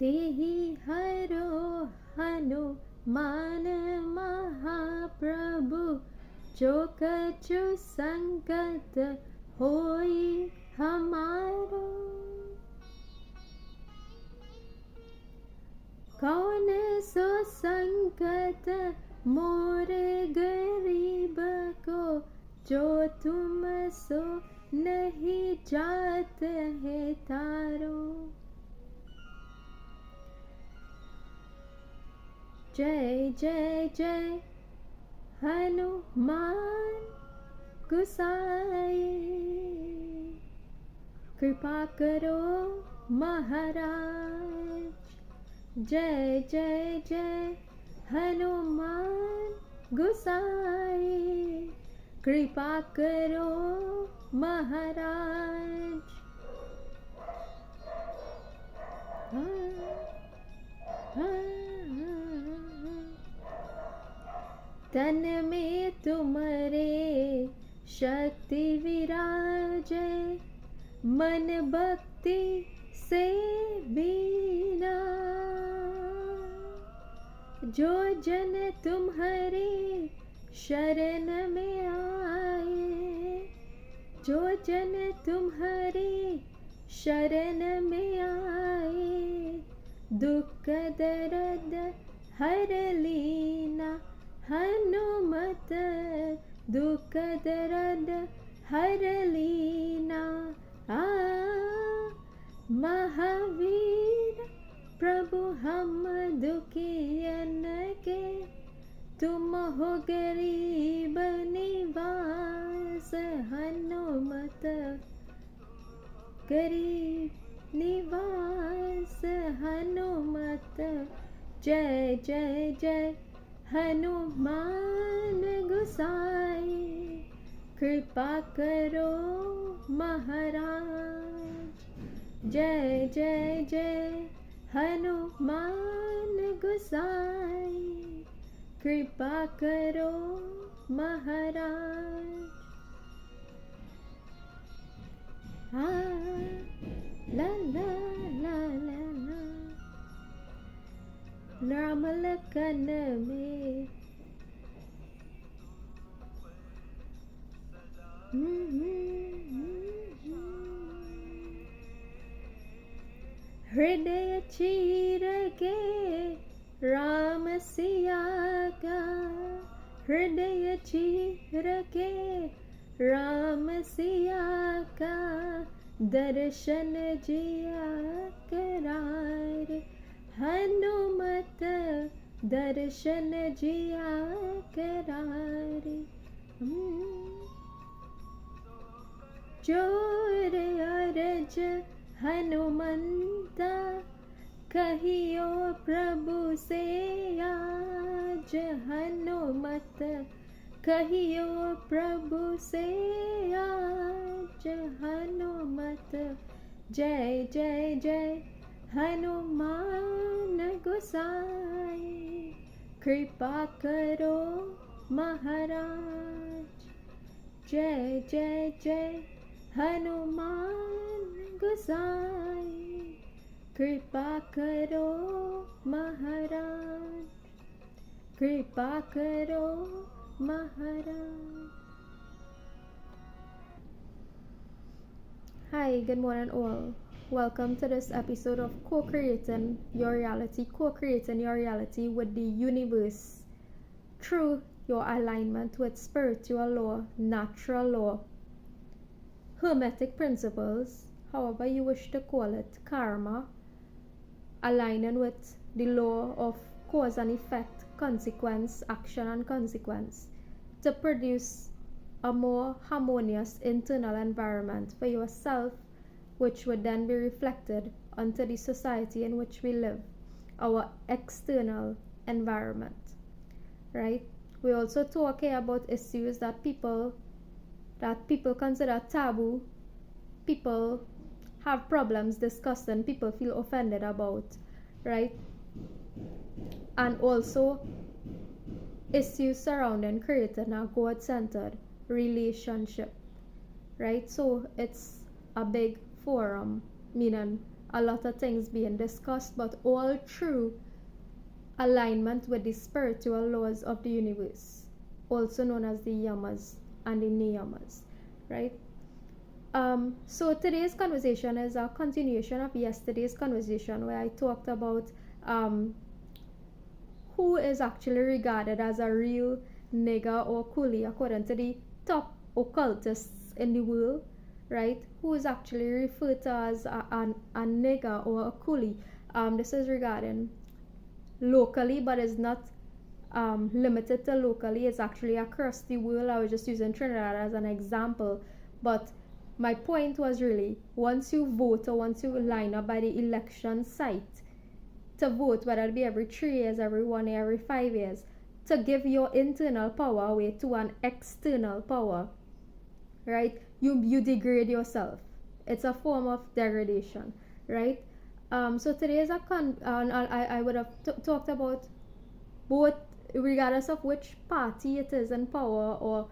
तेहि हरो हनुमान महाप्रभु, जो कछु संकट होई हमारो। कौन सो संकट मोरे गरीब को, जो तुम सो नहीं जात है तारो। जय जय जय हनुमान गुसाई, कृपा करो महाराज। जय जय जय हनुमान गुसाई, कृपा करो महाराज। तन में तुम्हारे शक्ति विराजे, मन भक्ति से बीना। जो जन तुम्हारे शरण में आए, जो जन तुम्हारे शरण में आए, दुख दर्द हर लीना। हनुमत दुख दर्द हर लीना। महावीर प्रभु हम दुखियन के, तुम हो गरीब निवास। हनुमत गरीब निवास हनुमत। जय जय जय हनुमान गुसाई, कृपा करो महाराज। जय जय जय हनुमान गुसाई, कृपा करो महाराज। ला ला ला ला ला। राम लखन में हृदय चीर के राम सिया का, हृदय चीर के राम सिया का, दर्शन जिया करारे। हनुमत दर्शन जिया करारे। जोर अरज हनुमंता, कहियो प्रभु से आज। हनुमत कहियो प्रभु से आज। हनुमत जय जय जय हनुमान गुसाई, कृपा करो महाराज। जय जय जय हनुमान गुसाई, कृपा करो महाराज। कृपा करो महाराज। Hi, good morning all. Welcome to this episode of Co-Creating Your Reality. Co-creating your reality with the universe through your alignment with spiritual law, natural law, hermetic principles, however you wish to call it, karma, aligning with the law of cause and effect, consequence, action and consequence, to produce a more harmonious internal environment for yourself, which would then be reflected onto the society in which we live, our external environment, right? We also talk here about issues that people consider taboo, people have problems discussing, people feel offended about, right? And also issues surrounding creating a God-centered relationship, right? So it's a big forum, meaning a lot of things being discussed, but all through alignment with the spiritual laws of the universe, also known as the yamas and the niyamas, right? So today's conversation is a continuation of yesterday's conversation where I talked about who is actually regarded as a real nigger or coolie according to the top occultists in the world, right? Who is actually referred to as a nigger or a coolie. This is regarding locally, but it's not limited to locally. It's actually across the world. I was just using Trinidad as an example, but my point was really, once you vote or once you line up by the election site to vote, whether it be every 3 years, every 1 year, every 5 years, to give your internal power away to an external power, right? You degrade yourself. It's a form of degradation, right? So today is I would have talked about both, regardless of which party it is in power or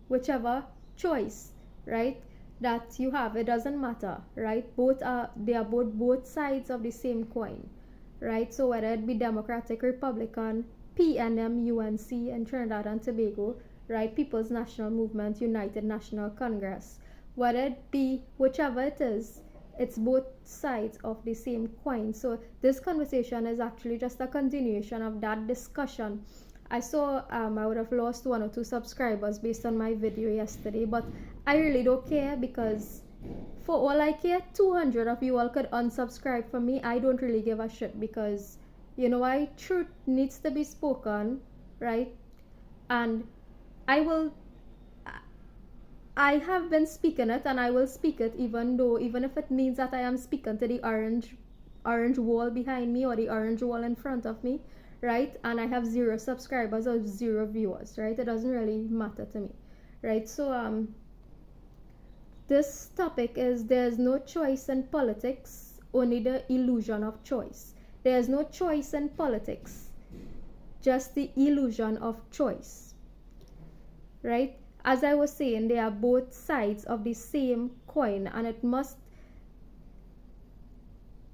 whichever choice, right, that you have. It doesn't matter, right? They are both sides of the same coin, right? So whether it be Democratic, Republican, PNM, UNC in Trinidad and Tobago, right, People's National Movement, United National Congress, whether it be whichever it is, it's both sides of the same coin. So this conversation is actually just a continuation of that discussion. I saw I would have lost 1 or 2 subscribers based on my video yesterday, but I really don't care, because for all I care, 200 of you all could unsubscribe from me. I don't really give a shit, because you know why? Truth needs to be spoken, right? And I have been speaking it, and I will speak it, even if it means that I am speaking to the orange wall behind me or the orange wall in front of me, right? And I have 0 subscribers or 0 viewers, right? It doesn't really matter to me, right? So this topic is, there's no choice in politics, only the illusion of choice. There's no choice in politics, just the illusion of choice, right? As I was saying, they are both sides of the same coin, and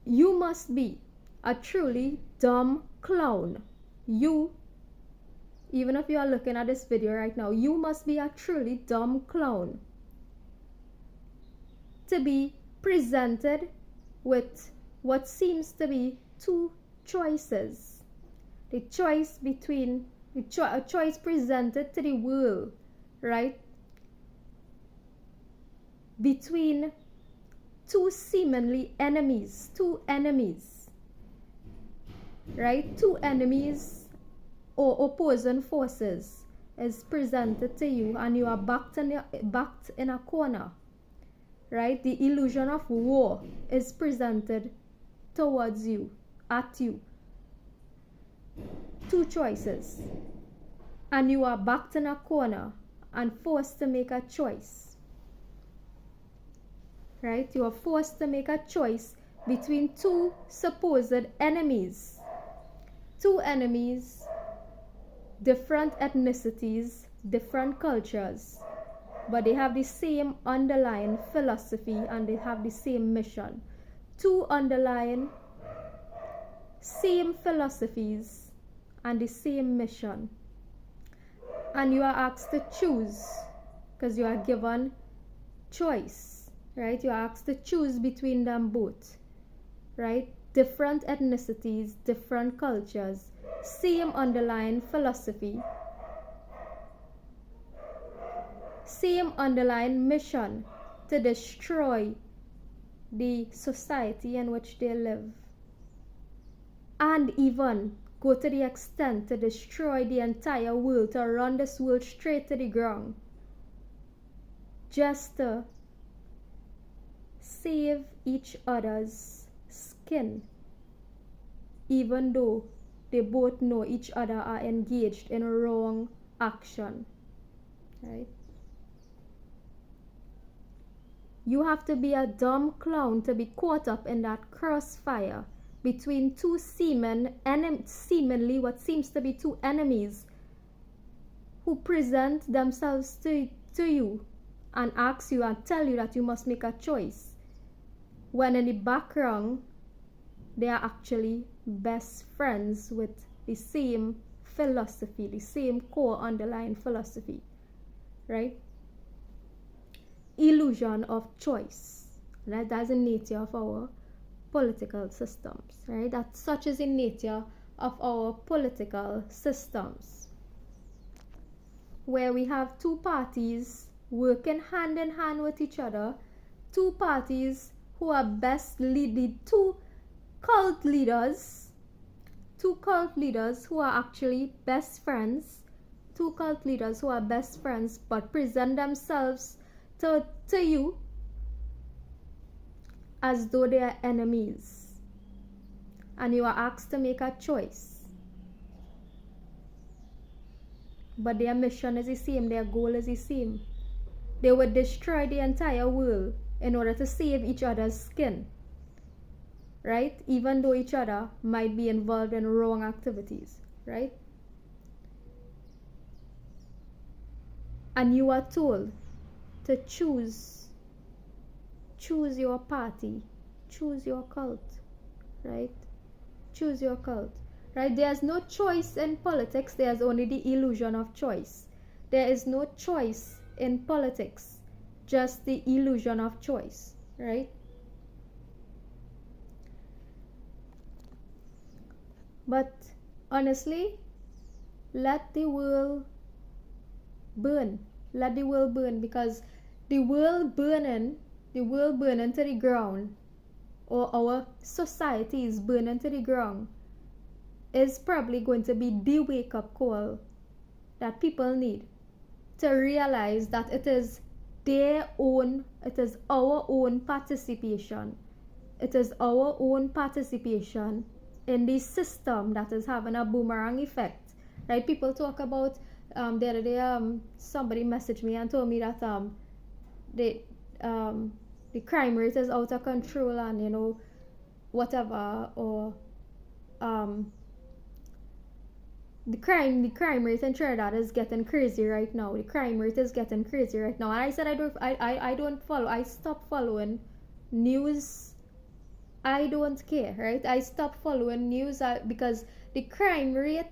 you must be a truly dumb clown. Even if you are looking at this video right now, you must be a truly dumb clown to be presented with what seems to be 2 choices. A choice presented to the world, right, between 2 seemingly enemies, 2 enemies, right? 2 enemies or opposing forces is presented to you, and you are backed in a corner, right? The illusion of war is presented towards you, at you. 2 choices, and you are backed in a corner and forced to make a choice, right? You are forced to make a choice between 2 supposed enemies. 2 enemies, different ethnicities, different cultures, but they have the same underlying philosophy and they have the same mission. 2 underlying same philosophies and the same mission. And you are asked to choose, because you are given choice, right? You are asked to choose between them both, right? Different ethnicities, different cultures, same underlying philosophy, same underlying mission to destroy the society in which they live, and even go to the extent to destroy the entire world, to run this world straight to the ground, just to save each other's skin, even though they both know each other are engaged in wrong action, right? You have to be a dumb clown to be caught up in that crossfire between 2 seemingly what seems to be 2 enemies, who present themselves to you and ask you and tell you that you must make a choice. when in the background they are actually best friends with the same philosophy, the same core underlying philosophy, right? Illusion of choice, right? That's the nature of our political systems, right? That such is the nature of our political systems, where we have two parties working hand in hand with each other, two parties who are best leading, two cult leaders who are actually best friends, two cult leaders who are best friends but present themselves to you as though they are enemies, and you are asked to make a choice, but their mission is the same, their goal is the same. They would destroy the entire world in order to save each other's skin, right? Even though each other might be involved in wrong activities, right? And you are told to choose your party, choose your cult, right? Choose your cult, right? There's no choice in politics, there's only the illusion of choice. There is no choice in politics, just the illusion of choice, right? But honestly, let the world burn. Let the world burn, because the world burning to the ground, or our society is burning to the ground, is probably going to be the wake-up call that people need to realize that it is our own participation. It is our own participation in the system that is having a boomerang effect, right? People talk about the other day, somebody messaged me and told me that the crime rate is out of control, and whatever, or the crime rate in Trinidad is getting crazy right now. The crime rate is getting crazy right now. And I said I don't follow. I stopped following news. I don't care, right? I stopped following news because the crime rate,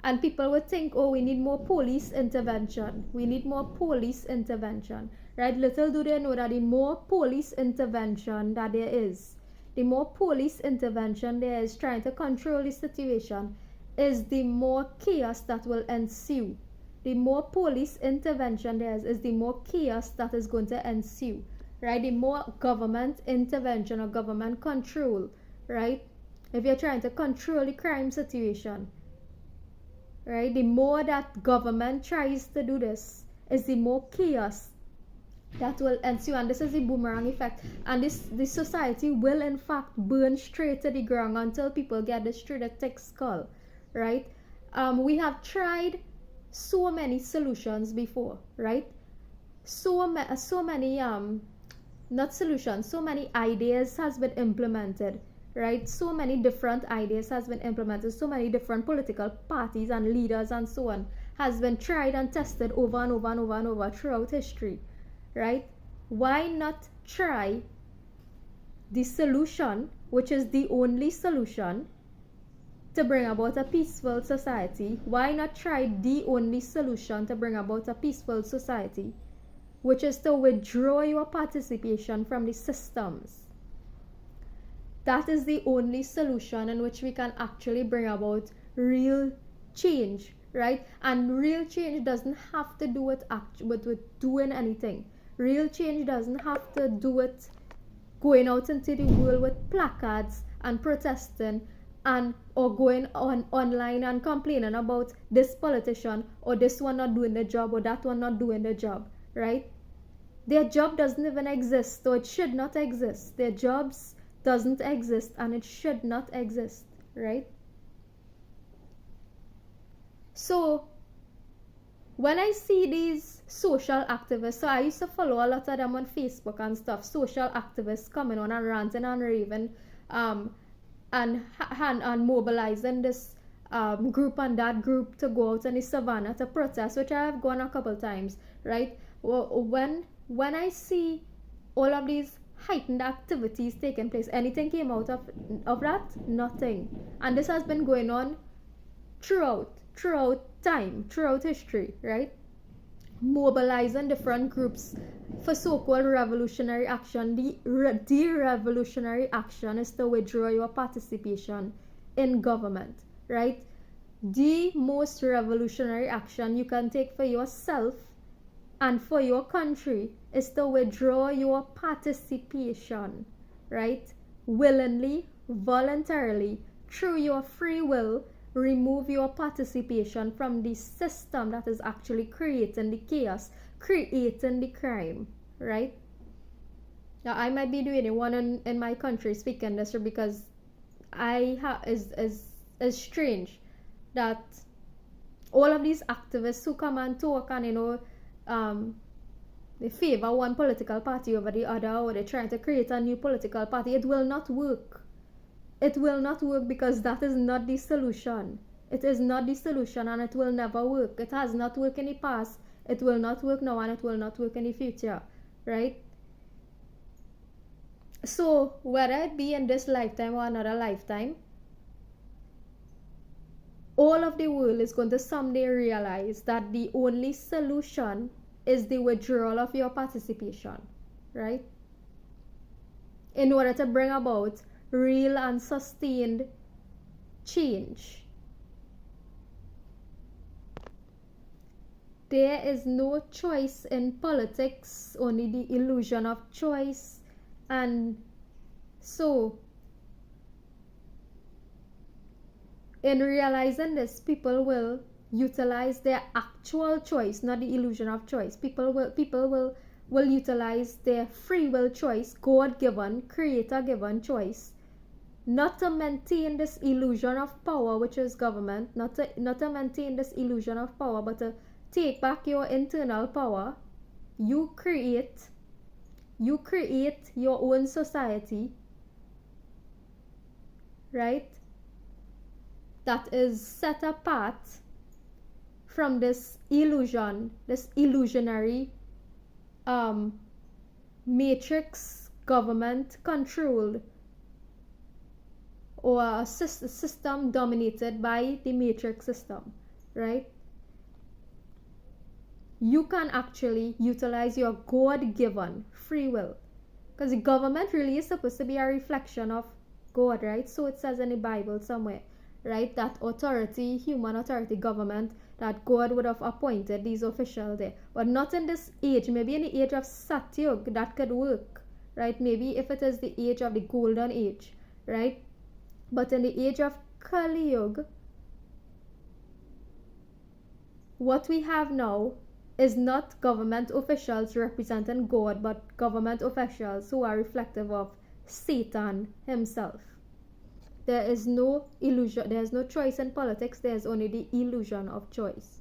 and people would think, oh, we need more police intervention. We need more police intervention, right? Little do they know that the more police intervention that there is, the more police intervention there is trying to control the situation, is the more chaos that will ensue. The more police intervention there is the more chaos that is going to ensue, right? The more government intervention or government control, right? If you're trying to control the crime situation, right, the more that government tries to do this, is the more chaos that will ensue. And this is the boomerang effect, and this society will in fact burn straight to the ground until people get this through the thick skull, right? We have tried so many solutions before, right? So many not solutions, so many ideas has been implemented, right? So many different ideas has been implemented, so many different political parties and leaders and so on has been tried and tested over and over and over and over throughout history, right? Why not try the solution, which is the only solution to bring about a peaceful society? Why not try the only solution to bring about a peaceful society, which is to withdraw your participation from the systems? That is the only solution in which we can actually bring about real change, right? And real change doesn't have to do with doing anything. Real change doesn't have to do with going out into the world with placards and protesting, and or going online and complaining about this politician or this one not doing the job or that one not doing the job, right? Their job doesn't even exist, so it should not exist. Their jobs doesn't exist, and it should not exist, right? So when I see these social activists, so I used to follow a lot of them on Facebook and stuff, social activists coming on and ranting and raving, and mobilizing this group and that group to go out in the savannah to protest, which I have gone a couple times, right? When I see all of these heightened activities taking place. Anything came out of that? Nothing. And this has been going on throughout time, throughout history, right? Mobilizing different groups for so-called revolutionary action. The revolutionary action is to withdraw your participation in government, right? The most revolutionary action you can take for yourself and for your country is to withdraw your participation, right? Willingly, voluntarily, through your free will, remove your participation from the system that is actually creating the chaos, creating the crime, right? Now, I might be the only one in my country speaking this because is strange that all of these activists who come and talk and they favor one political party over the other, or they're trying to create a new political party. It will not work. It will not work because that is not the solution. It is not the solution, and it will never work. It has not worked in the past, it will not work now, and it will not work in the future, right? So whether it be in this lifetime or another lifetime, all of the world is going to someday realize that the only solution is the withdrawal of your participation, right? In order to bring about real and sustained change. There is no choice in politics, only the illusion of choice. And so, in realizing this, people will utilize their actual choice, not the illusion of choice. People will utilize their free will choice, God-given, creator-given choice, not to maintain this illusion of power, which is government, not to maintain this illusion of power, but to take back your internal power. You create your own society, right? That is set apart from this illusion, this illusionary matrix government controlled, or a system dominated by the matrix system, right? You can actually utilize your God-given free will, because the government really is supposed to be a reflection of God, right? So it says in the Bible somewhere, right? That authority, human authority, government, that God would have appointed these officials there. But not in this age. Maybe in the age of Satyug, that could work, right? Maybe if it is the age of the golden age, right? But in the age of Kali Yuga, what we have now is not government officials representing God, but government officials who are reflective of Satan himself. There is no illusion, there is no choice in politics, there is only the illusion of choice.